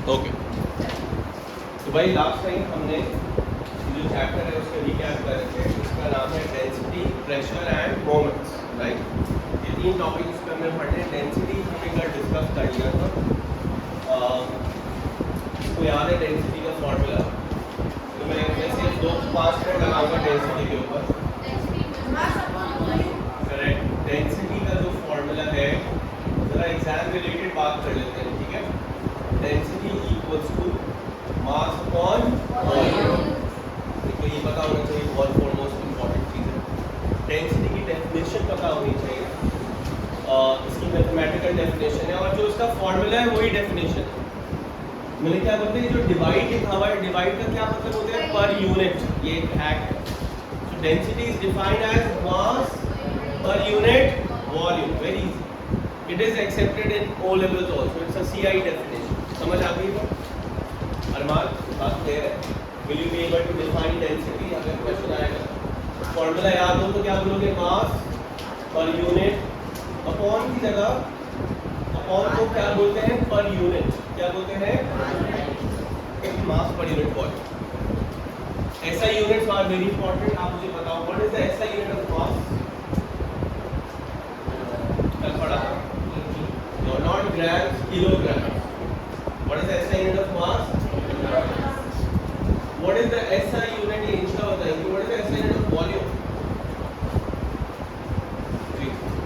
Okay, तो भाई last time हमने जो चैप्टर है उसका रिकैप कर रहे थे, उसका नाम है density, pressure and moments, right. ये तीन टॉपिक उसके अंदर पढ़े हैं। डेंसिटी हमने कल डिस्कस कर लिया था, इसको याद है डेंसिटी का फॉर्मूला। तो मैं वैसे 2-5 मिनट लगाऊंगा डेंसिटी के ऊपर। करेक्ट, डेंसिटी का जो फॉर्मूला है जरा एग्जाम रिलेटेड बात कर लेते हैं, ठीक है। Density equals to mass upon volume. देखो ये पता होना चाहिए, बहुत फॉरमोस्ट इम्पॉर्टेंट चीज़ है। डेंसिटी की डेफिनेशन पता होनी चाहिए, इसकी मैथमेटिकल डेफिनेशन है, और जो इसका फॉर्मूला है वही डेफिनेशन है। मैंने क्या बोलते हैं, जो डिवाइड लिखा हुआ है, डिवाइड का क्या मतलब होता है, पर यूनिट। ये एक हैक है। So density is defined as mass per unit volume. Very easy, it is accepted in O levels also. It's a SI definition. समझ आ गई है? अरमान, बात क्लियर है? Will you be able to define density? अगर question आएगा, formula याद हो तो क्या बोलोगे, मास पर यूनिट अपॉन की जगह अपॉन को क्या बोलते हैं, पर यूनिट। क्या बोलते हैं? Mass per unit volume. SI units are very important. आप मुझे बताओ, what is the SI unit of mass? कल पढ़ा था, not grams, kilogram. What is the SI unit of mass? What is the SI unit, ये inch का बताएंगे। What is the SI unit of volume?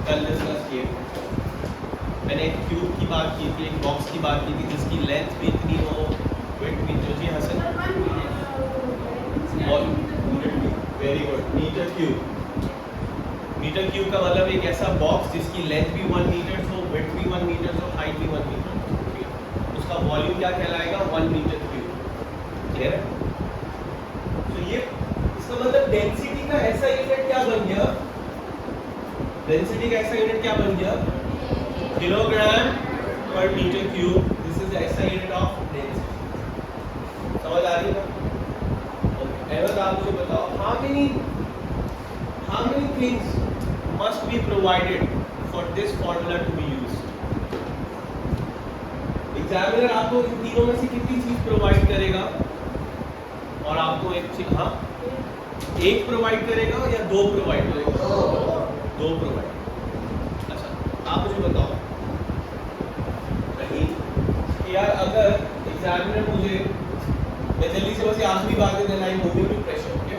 कल डिस्कस किए मैंने एक ट्यूब की बात की थी, एक बॉक्स की बात की थी, जिसकी लेंथ भी इतनी हो, विड्थ भी। जो जी Hasan, very good, metre cube. Metre cube का मतलब एक ऐसा बॉक्स जिसकी लेंथ भी 1 मीटर हो, विड्थ भी 1 मीटर हो, हाइट भी 1 मीटर हो। उसका वॉल्यूम क्या कहलाएगा? 1 मीटर क्यूब। क्लियर है? तो ये इसका मतलब डेंसिटी का ऐसा यूनिट क्या बन गया? डेंसिटी का ऐसा यूनिट क्या बन गया? Kilogram per metre cube. This is SI unit of density. समझ आ रही है? एवं आप मुझे बताओ, how many things must be provided for this formula to be used? Examiner आपको इन तीनों में से कितनी चीज प्रोवाइड करेगा? और आपको एक चीज, हाँ, एक प्रोवाइड करेगा या 2 प्रोवाइड करेगा? 2 प्रोवाइड। अच्छा, आप मुझे बताओ कहीं कि यार अगर एग्जामिनर मुझे, मैं जल्दी से बस आखिरी बात है, then I moving to pressure. Okay,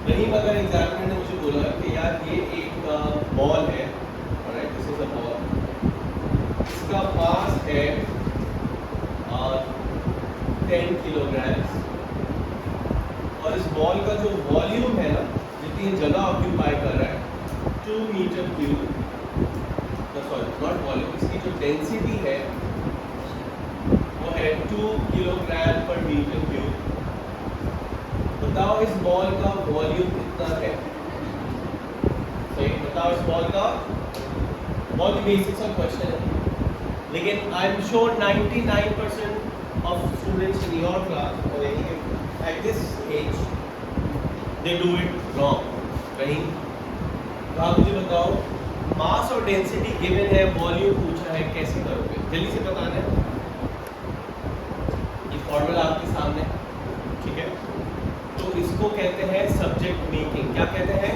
कहीं अगर एग्जामिनर ने मुझे बोला कि यार ये एक बॉल है, alright, this is a ball, इसका मास है 10 किलोग्राम, और इस बॉल का जो वॉल्यूम है ना, जितनी जगह ऑक्यूपाई कर रहा है, 2 metre cube, sorry not volume, इसकी जो डेंसिटी है वो है 2 किलोग्राम पर मीटर क्यूब। बताओ इस बॉल का वॉल्यूम कितना है? सही बताओ, इस बॉल का, बहुत ही बेसिक सा क्वेश्चन है, लेकिन I am sure 99% of students in your class और at this age they do it wrong कहीं। तो आप मुझे बताओ, मास और डेंसिटी गिवन है, वॉल्यूम पूछा है, कैसे करोगे? जल्दी से बताना है। ये फॉर्मूला आपके सामने, ठीक है। तो इसको कहते हैं सब्जेक्ट मेकिंग। क्या कहते हैं?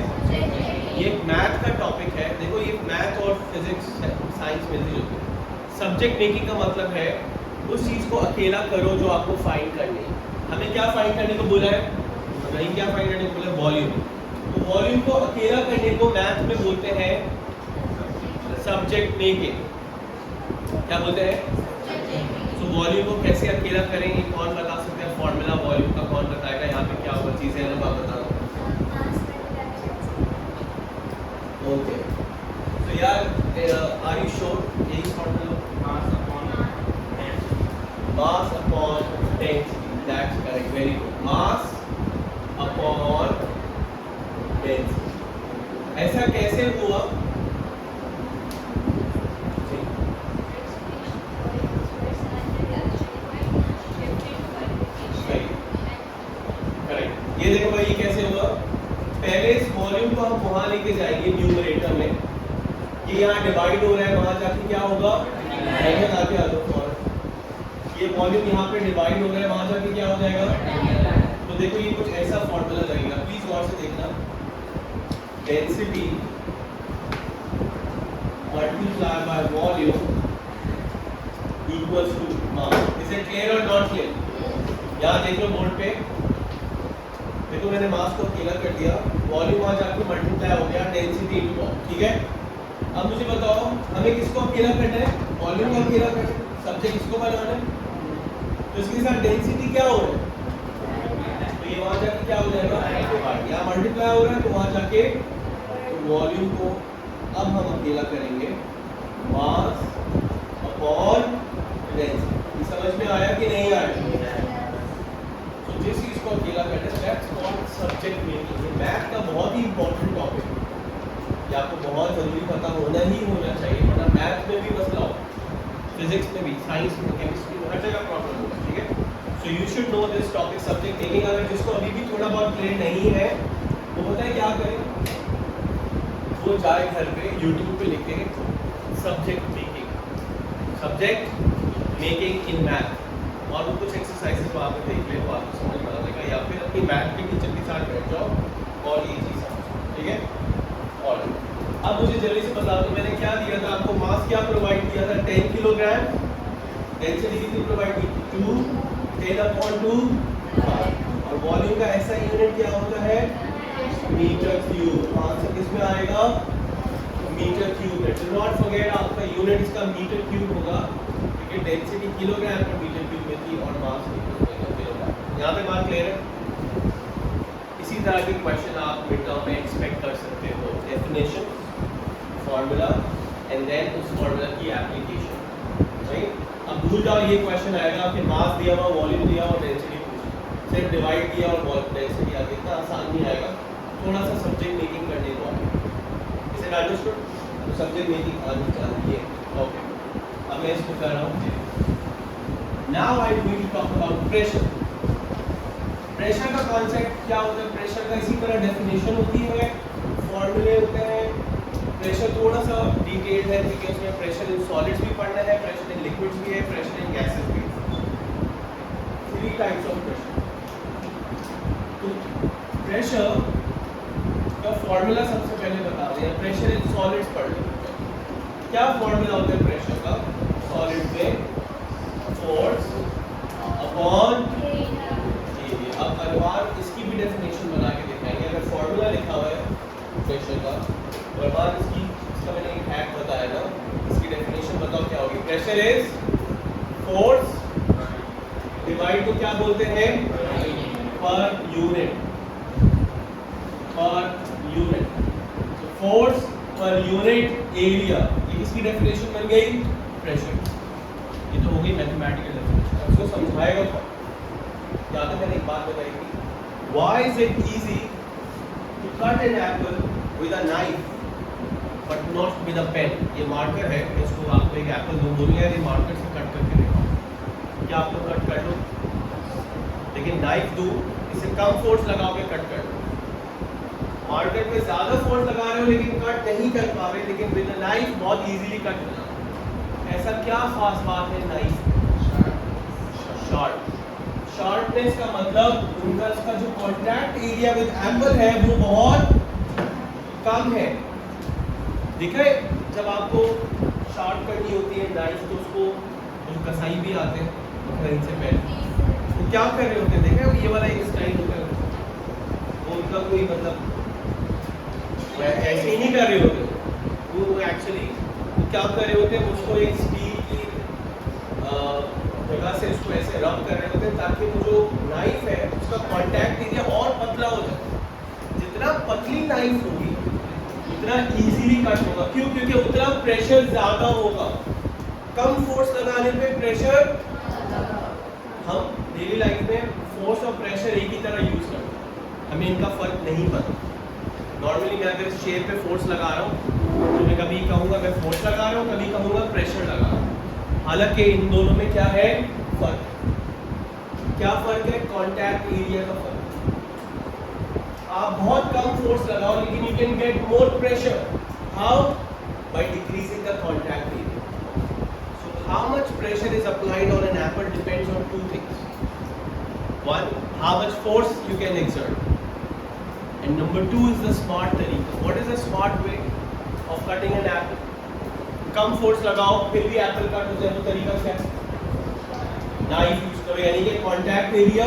ये एक मैथ का टॉपिक है। देखो, ये मैथ और फिजिक्स साइंस मिलती जुलती है। सब्जेक्ट मेकिंग का मतलब है उस चीज़ को अकेला करो जो आपको फाइंड करनी है। हमें क्या फाइंड करने को बोला है? नहीं, क्या फाइंड करने को बोला है? वॉल्यूम। तो वॉल्यूम को अकेला करने को मैथ में बोलते हैं सब्जेक्ट मेकिंग। क्या बोलते हैं? तो वॉल्यूम को कैसे अकेला करेंगे, कौन बता सकते हैं? फॉर्मूला वॉल्यूम का कौन बताएगा? यहाँ पे क्या होगा चीज़ें हैं, आप बता दो। ओके, तो यार आर यू श्योर? यही formula, mass upon density. That's correct, very good. Mass upon density. ऐसा कैसे हुआ? ये देखो भाई, ये कैसे हुआ? पहले इस वॉल्यूम को हम वहां लेके जाएंगे न्यूमरेटर में, ये यहाँ डिवाइड हो रहा है, वहां जाके क्या होगा? आगे आ दो। ये वॉल्यूम यहाँ पे डिवाइड हो रहा है, वहां जाके क्या हो जाएगा? तो देखो ये कुछ ऐसा फॉर्मूला लगेगा, प्लीज गौर से देखना। Density multiply by volume equals to mass. Is it clear और नॉट क्लियर? यहाँ देख लो बोर्ड पे, देखो मैंने मास को अकेला कर दिया, वॉल्यूम वहां जाके मल्टीप्लाई हो गया डेंसिटी इनटू वॉल्यूम, ठीक है? अब मुझे बताओ हमें किसको अकेला करना है? वॉल्यूम को अकेला करना है, सब्जेक्ट किसको बनाना है? तो इसके साथ डेंसिटी क्या हो रहा है? तो ये वहां जाके क्या हो जाएगा? यहाँ मल्टीप्लाई हो रहा है तो वहां जाके वॉल्यूम को अब हम अकेला करेंगे मास अपॉन डेंसिटी। समझ में आया कि नहीं आया? तो जिस चीज को अकेला करना है दैट्स कॉल्ड सब्जेक्ट मेकिंग। ये मैथ का बहुत ही इंपॉर्टेंट टॉपिक है, ये आपको बहुत जरूरी पता होना ही होना चाहिए, वरना मैथ में भी मसला हो, फिजिक्स में भी, साइंस में, केमिस्ट्री में, हर जगह प्रॉब्लम होगा, ठीक है? So you should know this topic subject making. अगर जिसको अभी भी थोड़ा बहुत क्लियर नहीं है वो पता है क्या करें? वो जाए घर पे यूट्यूब पे लिखे सब्जेक्ट मेकिंग इन मैथ और वो कुछ एक्सरसाइजेस वहाँ पे देख ले तो आपको समझ में आ जाएगा, या फिर अपनी मैथ के टीचर के साथ बैठ जाओ और ये चीज़ समझो, ठीक है? और अब मुझे जल्दी से बता दो मैंने क्या दिया था आपको? मास क्या प्रोवाइड किया था? 10 किलोग्राम। डेंसिटी कितनी प्रोवाइड की? 2 10/2। और वॉल्यूम का ऐसा यूनिट क्या होता है? Metre cube. आंसर किस में आएगा? Metre cube. Do not forget आपका यूनिट इसका मीटर क्यूब होगा, क्योंकि density kilogram per metre cube में थी और मास किलोग्राम। यहाँ पे बात क्लियर है? इसी तरह के क्वेश्चन आप मिड टर्म में एक्सपेक्ट कर सकते हो। डेफिनेशन, फार्मूला एंड देन उस फार्मूला की एप्लीकेशन, राइट? अब भूल जाओ ये क्वेश्चन आएगा कि मास दिया हुआ, वॉल्यूम दिया और डेंसिटी पूछी, सिर्फ डिवाइड किया और डेंसिटी आ गई, इतना आसान नहीं आएगा, थोड़ा सा सब्जेक्ट मेकिंग करने को आएगा। इसे अंडरस्टूड? तो सब्जेक्ट मेकिंग आनी चाहिए। ओके, अब मैं इसको कर रहा हूँ। Now I am going to talk about pressure. Pressure का कॉन्सेप्ट क्या होता है? प्रेशर का इसी तरह डेफिनेशन होती है, फॉर्मूले होते हैं। प्रेशर थोड़ा सा डिटेल्ड है क्योंकि उसमें प्रेशर इन सॉलिड्स भी पढ़ना है, प्रेशर इन लिक्विड्स भी है, प्रेशर इन गैसेस भी है। 3 टाइप्स ऑफ प्रेशर। तो प्रेशर का फॉर्मूला सबसे पहले बता दें। प्रेशर इन सॉलिड्स पढ़ लो। क्या फॉर्मूला होता है प्रेशर का? सॉलिड में फोर्स अपॉन एरिया। अब अरमान इसकी भी डेफिनेशन बना के दिखाएंगे। अगर फॉर्मूला लिखा हुआ है प्रेशर का, अरमान इसका मैंने एक हैक बताया ना, इसकी डेफिनेशन बताओ क्या होगी? प्रेशर इज फोर्स डिवाइड को क्या बोलते हैं? Per unit. Force per unit area, ये किसकी डेफिनेशन बन गई? प्रेशर। ये तो हो गई मैथमेटिकल डेफिनेशन। अब इसको समझाएगा कौन? या तो मैंने एक बात बताई थी, why is it easy to cut an apple with a knife but not with a pen? ये मार्कर है, इसको आपको एक एप्पल दूं, बोलिए यार ये मार्कर से कट करके दिखाओ, क्या आपको कट कर लो? लेकिन नाइफ दूं, इसे कम फोर्स लगाओगे कट कर लो। मार्कर पे ज्यादा फोर्स लगा रहे हो लेकिन कट नहीं कर पा रहे, लेकिन विद अ नाइफ बहुत इजीली कट हो जाता। ऐसा क्या खास बात है नाइफ? शार्प। शार्पनेस का मतलब उनका इसका जो कॉन्टैक्ट एरिया विद एप्पल है वो बहुत कम है। दिखे जब आपको शार्प करनी होती है नाइफ तो उसको कसाई भी आते हैं कहीं से पहले, तो क्या कर रहे होते हैं? देखे ये वाला एक स्टाइल होता है, वो उनका कोई मतलब ऐसे ही नहीं कर रहे होते, वो एक्चुअली क्या कर रहे होते हैं? उसको एक स्टील की जगह से उसको ऐसे रब कर रहे होते हैं ताकि वो जो नाइफ है उसका कांटेक्ट एरिया और पतला हो जाए। जितना पतली नाइफ होगी उतना इजीली कट होगा। क्यों? क्योंकि उतना प्रेशर ज्यादा होगा। कम फोर्स लगाने पे प्रेशर, हम डेली लाइफ में फोर्स और प्रेशर एक ही तरह यूज करते हैं, हमें इनका फर्क नहीं पता। नॉर्मली मैं अगर इस चेयर पे फोर्स लगा रहा हूँ तो मैं कभी कहूँगा मैं फोर्स लगा रहा हूँ, कभी कहूँगा प्रेशर लगा रहा हूँ। हालांकि इन दोनों में क्या है फर्क? क्या फर्क है? कांटेक्ट एरिया का फर्क। आप बहुत कम फोर्स लगाओ लेकिन you can get more pressure. How? By decreasing the contact area. So how much pressure is applied on an apple depends on two things. One, how much force you can exert, and number two is the smart तरीका. What is the smart way of cutting an apple? Come force लगाओ फिर भी Apple cut हो जाए, तो तरीका क्या है? नाइफ यूज करो, यानी कि कॉन्टैक्ट एरिया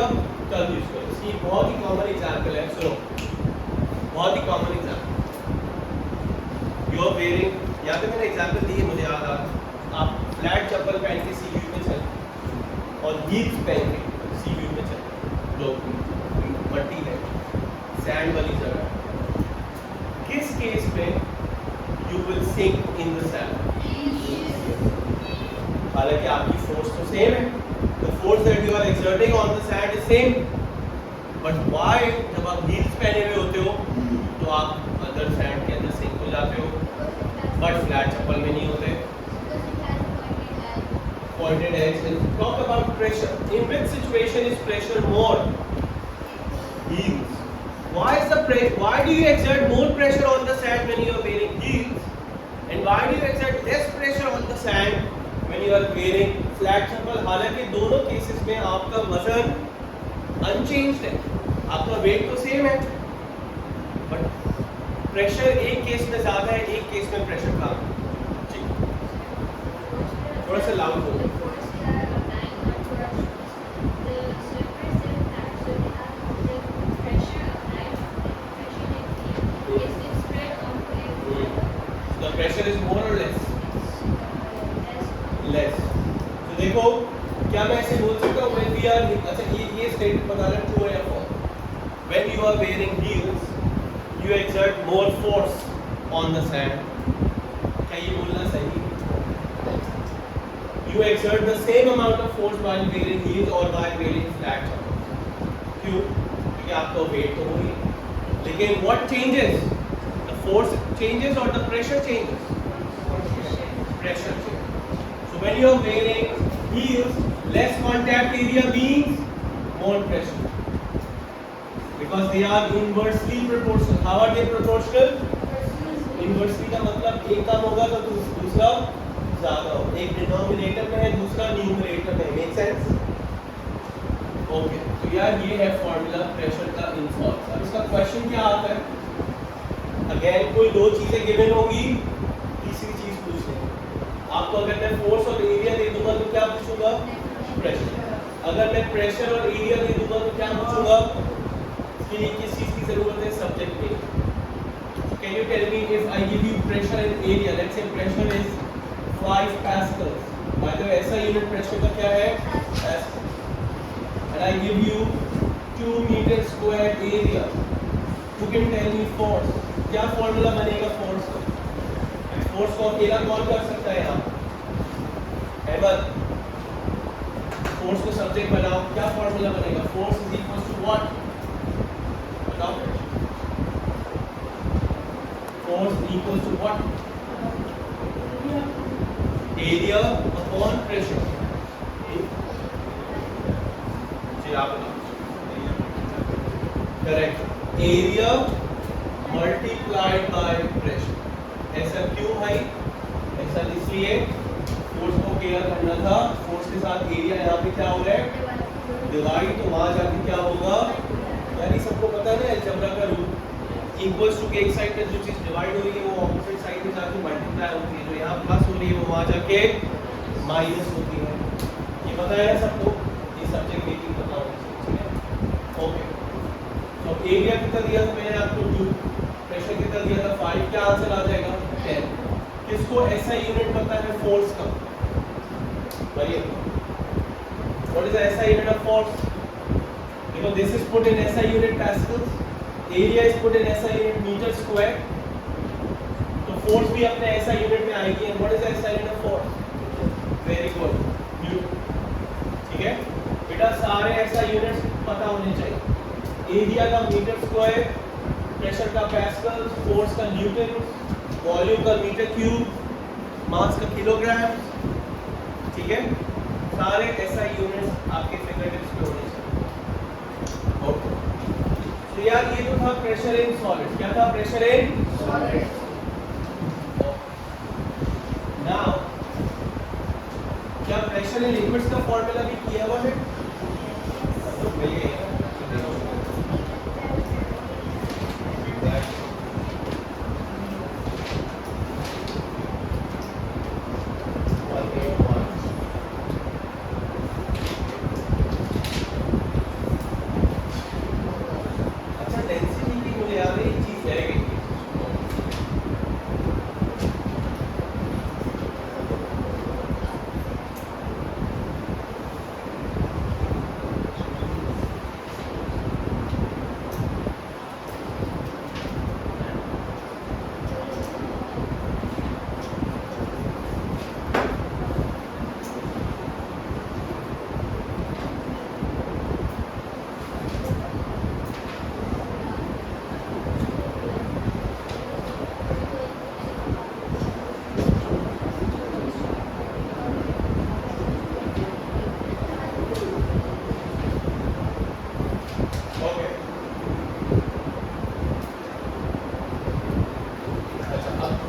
कम यूज करो. इसकी बहुत ही कॉमन एग्जांपल है, सुनो, बहुत ही common example. You are wearing, यहाँ पे मैंने एग्जांपल दी है, मुझे याद आ, आप फ्लैट चप्पल पहन के सी व्यू में चल और हील्स पहन के सी व्यू में चल, लोग मट्टी है, सैंड वाली जगह, किस केस में you will sink in the sand? हालांकि आपकी फोर्स तो सेम है, the force that you are exerting on the sand is same, but why जब आप हील्स पहने हुए होते हो तो आप अंदर सैंड के अंदर सिंक हो जाते हो, बट फ्लैट चप्पल में नहीं होते. Pointed edge. Talk about pressure. In which situation is pressure more? Heels. Why do you exert more pressure on the sand when you are wearing heels, and why do you exert less pressure on the sand when you are wearing flat chappal? हालांकि दोनों cases में आपका वजन unchanged है, आपका wait तो same है, but pressure एक केस में ज्यादा है, एक केस में प्रेशर कम है. थोड़ा सा लाउड बोलो. Pressure is more or less? Less. तो देखो, क्या मैं ऐसे बोल सकता हूँ when we are, अच्छा ये स्टेटमेंट बताना true है या false? When you are wearing heels, you exert more force on the sand. क्या ये बोलना सही है? You exert the same amount of force while wearing heels or while wearing flat chappals. क्यों? क्योंकि आपका weight तो वही है. लेकिन what changes? Force changes or the pressure changes? Pressure changes. So when you are wearing heels, less contact area means more pressure, because they are inversely proportional. How are they proportional? Inversely का मतलब एक कम होगा तो दूसरा ज्यादा होगा. एक denominator में है, दूसरा न्यूमरेटर में. Make sense? ओके, तो यार ये है फॉर्मूला प्रेशर का इन शॉर्ट. अब इसका क्वेश्चन क्या आता है? अगेन कोई दो चीजें गिवन होगी, तीसरी चीज पूछ लेंगे. आपको अगर मैं फोर्स और एरिया दे दूंगा तो क्या पूछूंगा? प्रेशर. अगर मैं प्रेशर और एरिया दे दूंगा तो क्या पूछूंगा? इसके लिए किस चीज की जरूरत है? सब्जेक्ट की. Can you tell me if I give you pressure and area, let's say pressure is 5 pascals. By the way SI unit pressure का क्या है? Pascal. And I give you 2 metre square area. You can tell me force. क्या formula बनेगा force का? Force को अकेला कौन कर सकता है यहाँ? अहमद, फोर्स को सब्जेक्ट बनाओ. क्या फॉर्मूला बनेगा? Force is equal to what? बताओ. Force equal to what? Area upon pressure. जी आप बताओ. Correct. Area multiplied by pressure. ऐसा क्यों भाई? ऐसा इसलिए फोर्स को केयर करना था. फोर्स के साथ एरिया यहाँ पे क्या हो रहा है? डिवाइड. तो वहां जाके क्या होगा? यानी सबको पता है ना अलजेब्रा का रूल, इक्वल्स टू के एक साइड में जो चीज डिवाइड हो रही है वो ऑपोजिट साइड में जाके मल्टीप्लाई होती है. जो यहाँ प्लस हो रही है वो वहां जाके माइनस होती है. ये पता है सबको? ये सब्जेक्ट मेकिंग पता होना चाहिए. ओके, तो एरिया कितना दिया था मैंने आपको? 2. प्रेशर कितना दिया था? 5. क्या आंसर आ जाएगा? 10. किसको ऐसा यूनिट पता है फोर्स का? भाई what is the SI unit of force? देखो, this is put in SI unit pascals, area is put in SI unit metre square. तो फोर्स भी अपने ऐसा यूनिट में आएगी. And what is the SI unit of force? Very good, newton. ठीक है बेटा, सारे ऐसा यूनिट्स पता होने चाहिए. एरिया का मीटर स्क्वायर, प्रेशर का पास्कल, फोर्स का न्यूटन, वॉल्यूम का मीटर क्यूब, मास का किलोग्राम. ठीक है, सारे ऐसा यूनिट्स आपके फिंगरटिप्स पे होने चाहिए. ओके, तो यार ये तो था प्रेशर इन सॉलिड. क्या था? Pressure in solid. नाउ क्या प्रेशर इन लिक्विड्स का फॉर्मूला भी किया हुआ है? तो मिल गया है। अच्छा डेंसिटी की मुझे याद है एक चीज रह गई।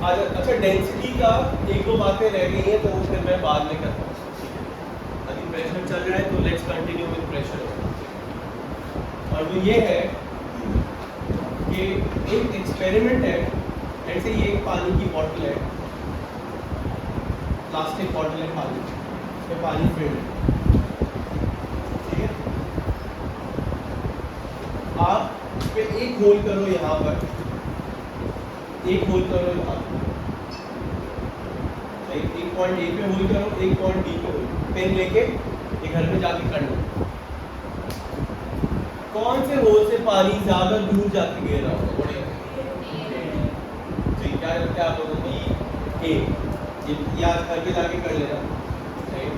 अच्छा डेंसिटी का एक दो बातें रह गई हैं तो वो फिर मैं बाद में करता हूँ। अभी प्रेशर चल रहा है तो लेट्स कंटिन्यू विद प्रेशर। और वो ये है कि एक एक्सपेरिमेंट है, जैसे ये एक पानी की बोतल है, प्लास्टिक बोतल है पानी, इसमें पानी फिल्ड है, ठीक है। आप इस पे एक होल करो यहाँ पर, एक होल करो यहाँ पर, एक पॉइंट ए पे होल करो, एक पॉइंट बी पे होल, पेन लेके ये घर में जाके कर लो। कौन से होल से पानी ज्यादा दूर जाके गिर रहा होगा? जी क्या लगता है आप लोगों को? ए, ये आज घर पे जाके कर लेना,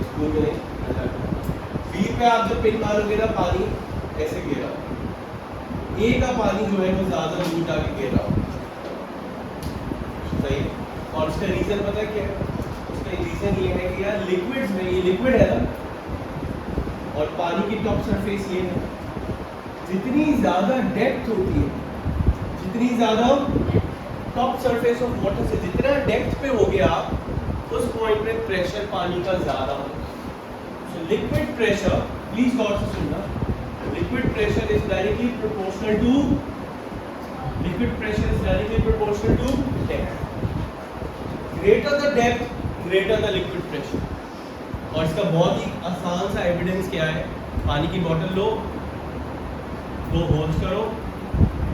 स्कूल में नहीं। बी पे आप जब पिन मारोगे ना पानी ऐसे गिर रहा होगा। ए का पानी जो है वो ज्यादा दूर जाके गिर रहा होगा, सही। और उसका रीजन पता है क्या है? रीजन ये है कि यार लिक्विड्स में, ये लिक्विड है ना और पानी की टॉप सरफेस ये है, जितनी ज्यादा डेप्थ होती है, जितनी ज्यादा टॉप सरफेस ऑफ वाटर से जितना डेप्थ पे हो गया आप उस पॉइंट पे प्रेशर पानी का ज्यादा होगा। सो लिक्विड प्रेशर, प्लीज गौर से सुनना, liquid pressure is directly proportional to, liquid pressure is directly proportional to depth. Greater the depth greater the liquid pressure. और इसका बहुत ही आसान सा एविडेंस क्या है? पानी की बोतल लो, दो होल्स करो,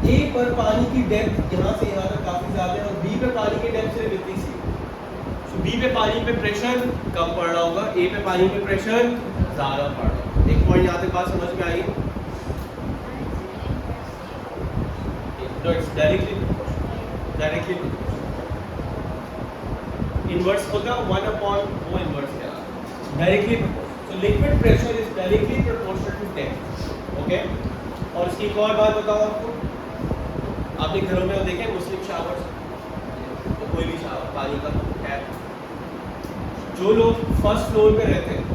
ए पर पानी की डेप्थ यहाँ से यहाँ तक काफी ज्यादा है और बी पे पानी की डेप्थ सिर्फ इतनी सी। तो बी पे पानी पे प्रेशर कम पड़ रहा होगा, ए पे पानी पे प्रेशर ज्यादा पड़ रहा होगा। एक पॉइंट यहाँ तक बात समझ में आई? तो इट्स डायरेक्टली इनवर्स होगा 1 अपॉन वो इनवर्स क्या डायरेक्टली। तो liquid pressure is directly proportional to depth, okay. और इसकी एक और बात बताओ आपको, आपने घरों में देखे मुस्लिम शावर्स, तो कोई भी शावर पानी का टैप, जो लोग फर्स्ट फ्लोर पे रहते हैं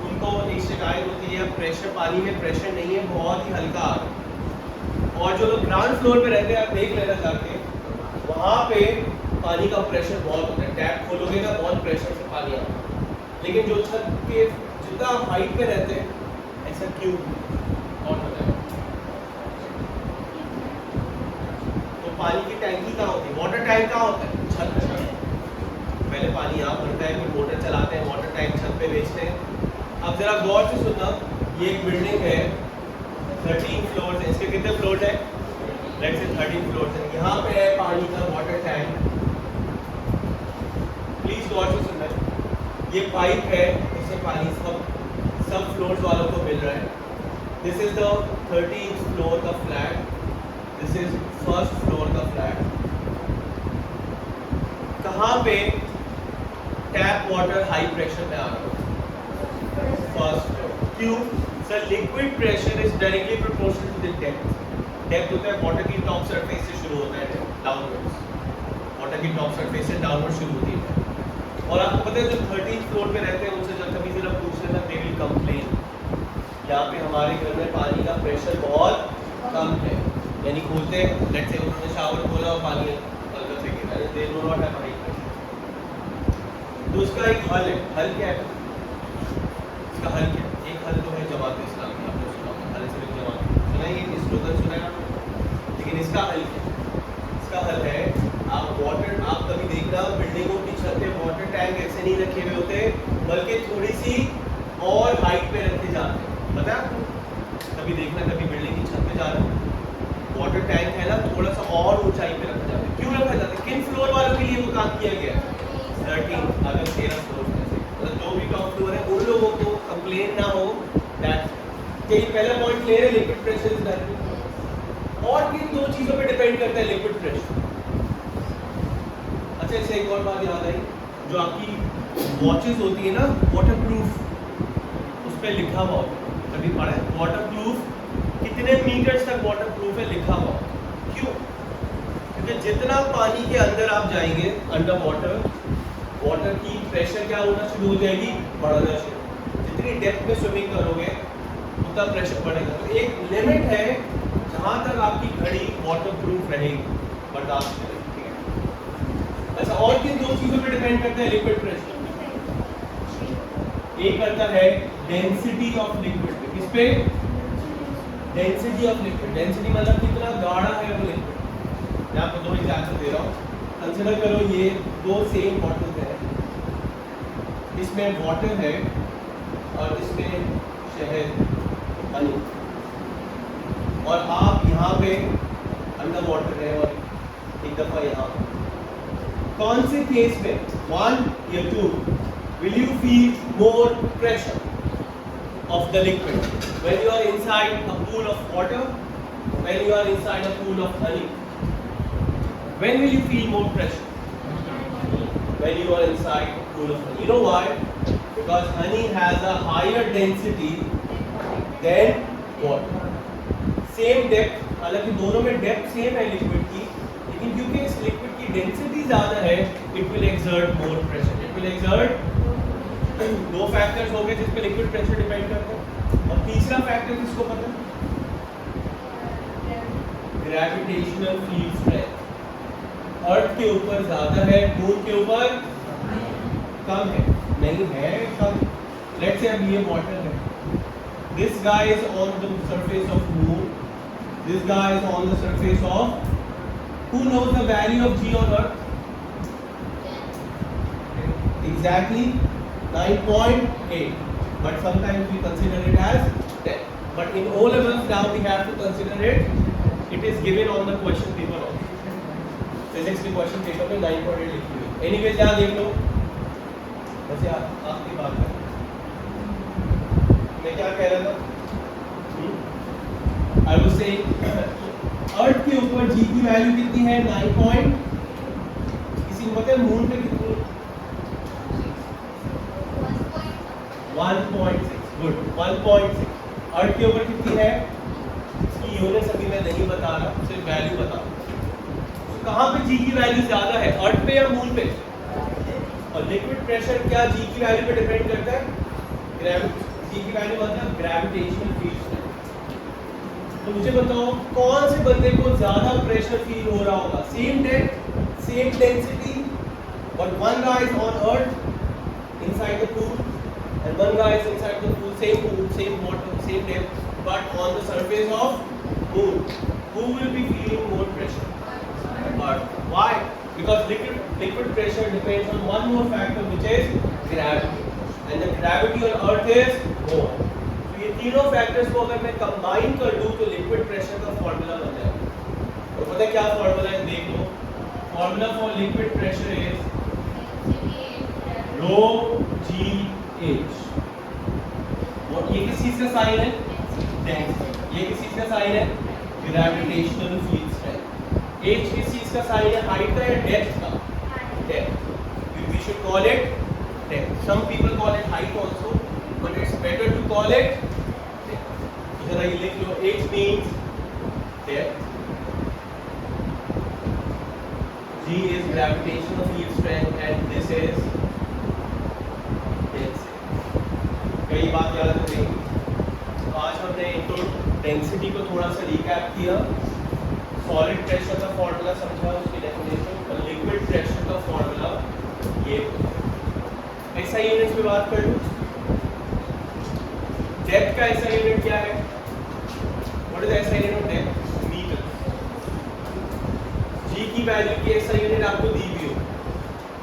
उनको एक शिकायत होती है प्रेशर, पानी में प्रेशर नहीं है, बहुत ही हल्का आ रहा है। और जो लोग ग्राउंड फ्लोर पे रहते हैं आप देख लेना जाके, वहाँ पे पानी का प्रेशर बहुत होता है, टैप खोलोगे ना बहुत प्रेशर से पानी आता है। लेकिन जो छत के जितना हाइट पे रहते हैं ऐसा क्यों कौन होता है? तो पानी की टैंकी कहाँ होती है? वाटर टैंक कहाँ होता है? छत पे। पहले पानी यहाँ भरता है, फिर मोटर चलाते हैं, वाटर टैंक छत पे बेचते हैं। अब जरा गौर से सुनना, ये एक बिल्डिंग है, 13 फ्लोर है, इसके कितने फ्लोर है? लेट्स से 13 फ्लोर है। यहाँ पे है पानी का वाटर टैंक, प्लीज गौर से सुनना, ये पाइप है, इससे पानी सब फ्लोर्स वालों को मिल रहा है। This is the 13th floor का flat, this is first floor का फ्लैट। कहाँ पे टैप वाटर हाई प्रेशर में आ रहा है? First floor. क्यों? Sir liquid pressure is directly proportional to the depth. Depth होता है वाटर की टॉप सरफेस से शुरू होता है डाउनवर्ड्स, वाटर की टॉप सरफेस से डाउनवर्ड शुरू होती है। और आपको पता है जो 13th फ्लोर पे रहते हैं उनसे जब कभी जरा पूछ लेना, दे विल कंप्लेन, यहाँ पे हमारे घर में पानी का प्रेशर बहुत कम है। यानी खोलते हैं, लेट्स से उन्होंने शावर खोला और पानी हल्का से गिरा, they do not have high pressure. तो उसका एक हल है। हल क्या है? इसका हल क्या है? एक हल तो है जमात इस्लामी, आपने सुना होगा, हल सिर्फ जमात सुना है, ये स्लोगन सुना है आपने, लेकिन इसका हल क्या है? इसका हल है आप कभी देखना बिल्डिंगों की छत पे वाटर टैंक ऐसे नहीं रखे हुए होते, बल्कि थोड़ी सी और हाइट पे रखे जाते हैं। पता है आपको? कभी देखना, कभी बिल्डिंग की छत पे जाना, वाटर टैंक है ना, थोड़ा सा और ऊंचाई पे रखा जाता है। क्यों रखा जाता है? किन फ्लोर वालों के लिए वो काम किया गया है? 13 अगर 13 फ्लोर में से, मतलब जो भी टॉप फ्लोर है उन लोगों को कंप्लेन ना हो दैट कि पहला पॉइंट क्लियर है, लिक्विड प्रेशर इज दैट। और किन दो चीजों पे डिपेंड करता है लिक्विड प्रेशर? अच्छा, इससे एक और बात याद आई, जो आपकी वॉचेस होती है ना वाटरप्रूफ, उस पर लिखा हुआ होता है, कभी पढ़ा है? वाटरप्रूफ कितने मीटर्स तक वाटरप्रूफ है लिखा हुआ। क्यों? क्योंकि जितना पानी के अंदर आप जाएंगे अंडर वाटर की प्रेशर क्या होना शुरू हो जाएगी? बढ़ना शुरू। जितनी डेप्थ में स्विमिंग करोगे उतना प्रेशर बढ़ेगा। तो एक लिमिट है जहाँ तक आपकी घड़ी वाटरप्रूफ रहेगी, बर्दाश्त करेगी। अच्छा, और किन दो चीजों पे डिपेंड करता है लिक्विड प्रेशर? एक करता है डेंसिटी ऑफ लिक्विड पे। किस पे? Density of liquid. डेंसिटी मतलब कितना गाढ़ा है वो लिक्विड। मैं आपको दो एग्जांपल दे रहा हूँ, कंसिडर करो ये दो सेम बॉटल है, इसमें वाटर है और इसमें शहद, हनी, और आप यहाँ पे अंडर वाटर है और एक दफा यहाँ, कौन से केस में, 1 या 2, will you feel more pressure of the liquid when you are inside a pool of water, when you are inside a pool of honey? When will you feel more pressure? When you are inside a pool of honey. You know why? Because honey has a higher density than water. Same depth, हालांकि दोनों में depth same है liquid की, लेकिन क्योंकि इस liquid की density ज्यादा है, it will exert more pressure. It will exert, दो फैक्टर्स हो गए जिस पे लिक्विड प्रेशर डिपेंड करता है, और तीसरा फैक्टर किसको पता है? Gravitational field strength. अर्थ के ऊपर ज्यादा है, मून के ऊपर कम है। नहीं है कम। लेट्स से अब ये वाटर है, this guy is on the surface of moon, this guy is on the surface of, who knows the value of G on earth? Exactly 9.8, but sometimes we consider it as 10, but in O levels now we have to consider it is given on the question paper also, physics के question paper में 9.8 लिखी हुई। anyways यहाँ देख लो, वैसे आपकी बात है, मैं क्या कह रहा था? I was saying, अर्थ के ऊपर G की वैल्यू कितनी है? 9 किसी को पता है मून पे कितनी? 1.6। गुड, 1.6। अर्थ के ऊपर कितनी है? इसकी यूनिट्स अभी मैं नहीं बता रहा, सिर्फ वैल्यू बता रहा हूं। तो कहाँ पे G की वैल्यू ज्यादा है, अर्थ पे या मून पे? और लिक्विड प्रेशर क्या G की वैल्यू पे डिपेंड करता है? G की वैल्यू मतलब ग्रेविटेशनल फील्ड। तो मुझे बताओ कौन से बंदे को ज्यादा प्रेशर फील हो रहा होगा? Same depth, same density, but one guy is on earth inside the pool and one guy is inside the pool, same water, same depth, but on the surface of moon. Who will be feeling more pressure? But why? Because liquid pressure depends on one more factor, which is gravity, and the gravity on earth is more. ये तीनों factors को अगर मैं combine कर दूं तो liquid pressure का formula बन जाएगा। तो पता है क्या फॉर्मूला है? देख लो, formula for liquid pressure is rho g h. और ये किस चीज का साइन है? डेंसिटी। ये किस चीज का साइन है? Gravitational field strength. एच किस चीज का साइन है? हाइट का या डेप्थ का? Depth. We should call it depth. Some people call it height also, but it's better to call it depth. जरा ये लिख लो, H means depth, G is gravitational field strength, and this is density. कई बात याद रखेंगे। आज हमने density को थोड़ा सा रिकैप किया, सॉलिड प्रेशर का फॉर्मूला समझा, उसकी डेफिनेशन, और लिक्विड प्रेशर का फॉर्मूला ये। SI यूनिट्स पे बात कर लूं, डेप्थ का SI यूनिट क्या है? What is SI unit of depth? Metre. G की वैल्यू की SI यूनिट आपको दी हुई हो,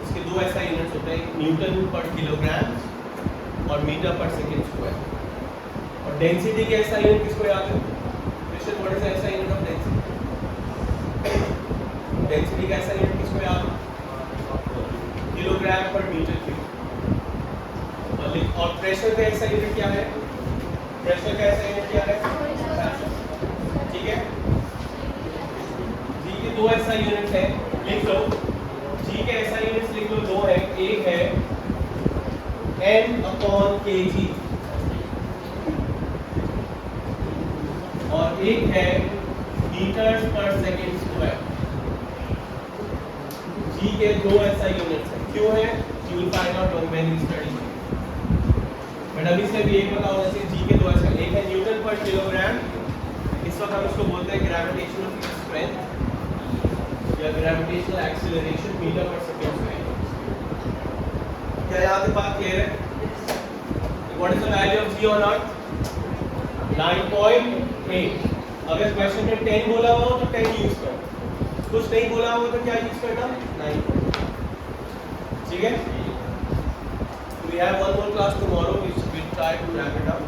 इसके दो SI यूनिट्स होते हैं, न्यूटन पर किलोग्राम और मीटर पर सेकंड स्क्वायर। और डेंसिटी की SI यूनिट किसको याद है? Question what is SI unit of density? Density का SI यूनिट किसको याद है? Kilogram per metre cube. और प्रेशर का SI यूनिट क्या है? प्रेशर का SI यूनिट क्या है? ठीक है, जी के दो SI यूनिट्स हैं, लिख लो। जी के SI यूनिट्स लिख लो, दो है, एक है N/kg और एक है मीटर्स पर सेकंड स्क्वायर। जी के दो SI यूनिट्स हैं, क्यों है? You will find out when you study. But अभी से भी एक पता होना चाहिए, जी के दो SI, एक है न्यूटन पर किलोग्राम, इस वक्त हम इसको बोलते हैं ग्रेविटेशनल स्ट्रेंथ या gravitational acceleration metre per second square. क्या यहाँ पे बात क्लियर है? What is the value of G on earth? 9.8। अगर क्वेश्चन में 10 बोला हो तो 10 यूज करो, कुछ नहीं बोला हो तो क्या यूज करना? 9। ठीक है, we have one more class tomorrow which we'll try to wrap it up.